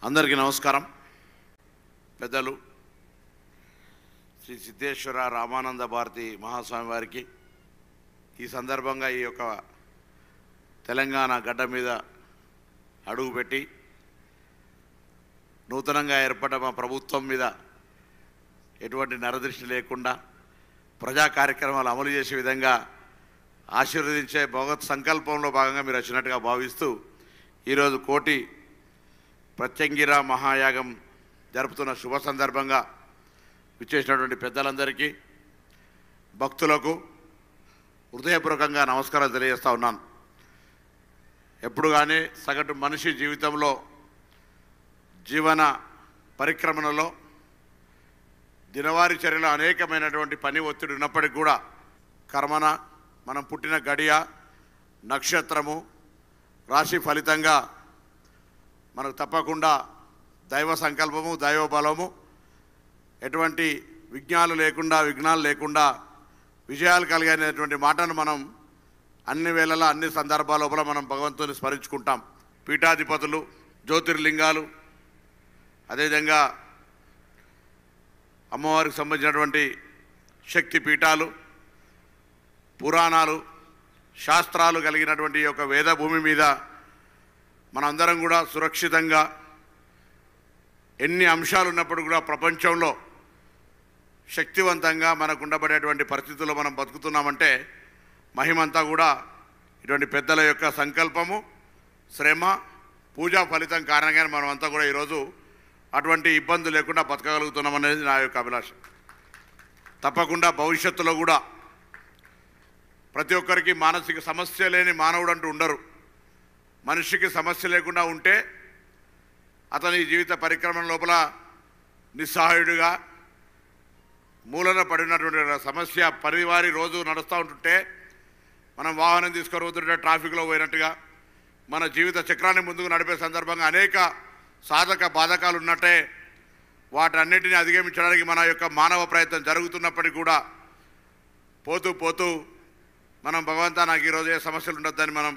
అందరికీ నమస్కారం. పెద్దలు శ్రీ సిద్ధేశ్వర రామానంద భారతి మహాస్వామి వారికి ఈ సందర్భంగా ఈ యొక్క తెలంగాణ గడ్డ మీద అడుగుపెట్టి నూతనంగా ఏర్పడ్డ మా ప్రభుత్వం మీద ఎటువంటి నరదృష్టి లేకుండా ప్రజా కార్యక్రమాలు అమలు చేసే విధంగా ఆశీర్వదించే భగవత్ సంకల్పంలో భాగంగా మీరు వచ్చినట్టుగా భావిస్తూ ఈరోజు కోటి ప్రత్యంగిర మహాయాగం జరుపుతున్న శుభ సందర్భంగా విచ్చేసినటువంటి పెద్దలందరికీ భక్తులకు హృదయపూర్వకంగా నమస్కారం తెలియజేస్తూ ఉన్నాను. ఎప్పుడు కానీ సగటు మనిషి జీవితంలో జీవన పరిక్రమణలో దినవారీ చర్యలో అనేకమైనటువంటి పని ఒత్తిడి ఉన్నప్పటికీ కూడా కర్మన మనం పుట్టిన గడియ నక్షత్రము రాశి ఫలితంగా మనకు తప్పకుండా దైవ సంకల్పము దైవ బలము ఎటువంటి విఘ్నాలు లేకుండా విజయాలు కలిగినటువంటి మాటను మనం అన్ని వేళలా అన్ని సందర్భాల లోపల మనం భగవంతుని స్మరించుకుంటాం. పీఠాధిపతులు, జ్యోతిర్లింగాలు, అదేవిధంగా అమ్మవారికి సంబంధించినటువంటి శక్తి పీఠాలు, పురాణాలు, శాస్త్రాలు కలిగినటువంటి ఈ యొక్క వేద భూమి మీద మనందరం కూడా సురక్షితంగా ఎన్ని అంశాలు ఉన్నప్పుడు కూడా ప్రపంచంలో శక్తివంతంగా మనకు ఉండబడేటువంటి పరిస్థితుల్లో మనం బతుకుతున్నామంటే మహిమంతా కూడా ఇటువంటి పెద్దల యొక్క సంకల్పము, శ్రమ, పూజా ఫలితం కారణంగానే మనం అంతా కూడా ఈరోజు అటువంటి ఇబ్బంది లేకుండా బతకగలుగుతున్నాం అనేది నా యొక్క అభిలాష. తప్పకుండా భవిష్యత్తులో కూడా ప్రతి ఒక్కరికి మానసిక సమస్య లేని మానవుడు అంటూ ఉండరు. మనిషికి సమస్య లేకుండా ఉంటే అతని జీవిత పరిక్రమణ లోపల నిస్సహాయుడిగా మూలన పడినటువంటి సమస్య పరివారి రోజు నడుస్తూ ఉంటుంటే మనం వాహనం తీసుకొని పోతుంటే ట్రాఫిక్లో పోయినట్టుగా మన జీవిత చక్రాన్ని ముందుకు నడిపే సందర్భంగా అనేక సాధక బాధకాలు ఉన్నట్టే వాటన్నిటిని అధిగమించడానికి మన యొక్క మానవ ప్రయత్నం జరుగుతున్నప్పటికీ కూడా పోతూ మనం భగవంతా నాకు ఈరోజు ఏ సమస్యలు ఉండొద్దని మనం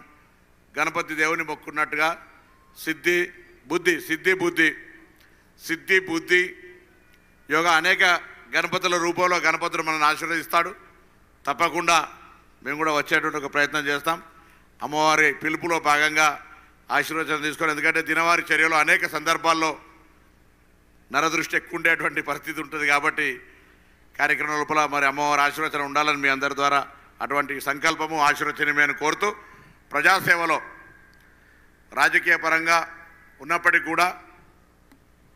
గణపతి దేవుని మొక్కున్నట్టుగా సిద్ధి బుద్ధి యోగా అనేక గణపతుల రూపంలో గణపతులు మనల్ని ఆశీర్వదిస్తాడు. తప్పకుండా మేము కూడా వచ్చేటువంటి ఒక ప్రయత్నం చేస్తాం. అమ్మవారి పిలుపులో భాగంగా ఆశీర్వచనం తీసుకొని, ఎందుకంటే దినవారి చర్యలో అనేక సందర్భాల్లో నరదృష్టి ఎక్కువ ఉండేటువంటి పరిస్థితి ఉంటుంది కాబట్టి కార్యక్రమం లోపల మరి అమ్మవారి ఆశీర్వచనం ఉండాలని మీ అందరి ద్వారా అటువంటి సంకల్పము ఆశీర్వచనమే అని కోరుతూ, ప్రజాసేవలో రాజకీయ పరంగా ఉన్నప్పటికీ కూడా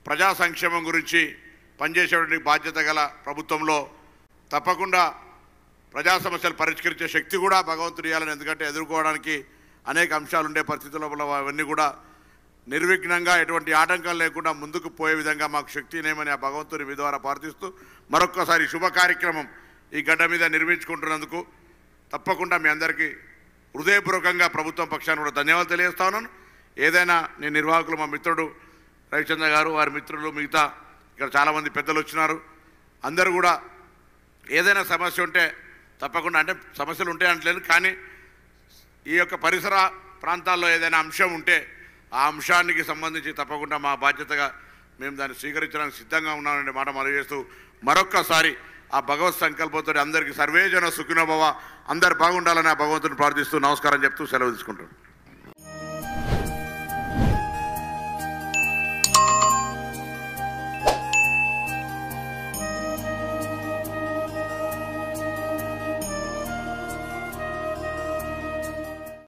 ప్రజా సంక్షేమం గురించి పనిచేసేటువంటి బాధ్యత గల ప్రభుత్వంలో తప్పకుండా ప్రజా సమస్యలు పరిష్కరించే శక్తి కూడా భగవంతుడు ఇవ్వాలని, ఎందుకంటే ఎదుర్కోవడానికి అనేక అంశాలు ఉండే పరిస్థితుల అవన్నీ కూడా నిర్విఘ్నంగా ఎటువంటి ఆటంకాలు లేకుండా ముందుకు పోయే విధంగా మాకు శక్తినేమని ఆ భగవంతుని మీ ద్వారా ప్రార్థిస్తూ మరొక్కసారి శుభ కార్యక్రమం ఈ గడ్డ మీద నిర్మించుకుంటున్నందుకు తప్పకుండా మీ అందరికీ హృదయపూర్వకంగా ప్రభుత్వం పక్షాన్ని కూడా ధన్యవాదాలు తెలియజేస్తా ఉన్నాను. ఏదైనా నేను నిర్వాహకులు మా మిత్రుడు రవిచంద్ర గారు, వారి మిత్రులు, మిగతా ఇక్కడ చాలామంది పెద్దలు వచ్చినారు, అందరూ కూడా ఏదైనా సమస్య ఉంటే తప్పకుండా, అంటే సమస్యలు ఉంటాయి అంటలేదు కానీ ఈ యొక్క పరిసర ప్రాంతాల్లో ఏదైనా అంశం ఉంటే ఆ అంశానికి సంబంధించి తప్పకుండా మా బాధ్యతగా మేము దాన్ని స్వీకరించడానికి సిద్ధంగా ఉన్నామనే మాట మనవి చేస్తూ మరొక్కసారి ఆ భగవత్ సంకల్పంతో అందరికీ సర్వేజన సుఖినోభవ, అందరు బాగుండాలని ఆ భగవంతుని ప్రార్థిస్తూ నమస్కారం చెప్తూ సెలవు తీసుకుంటాం.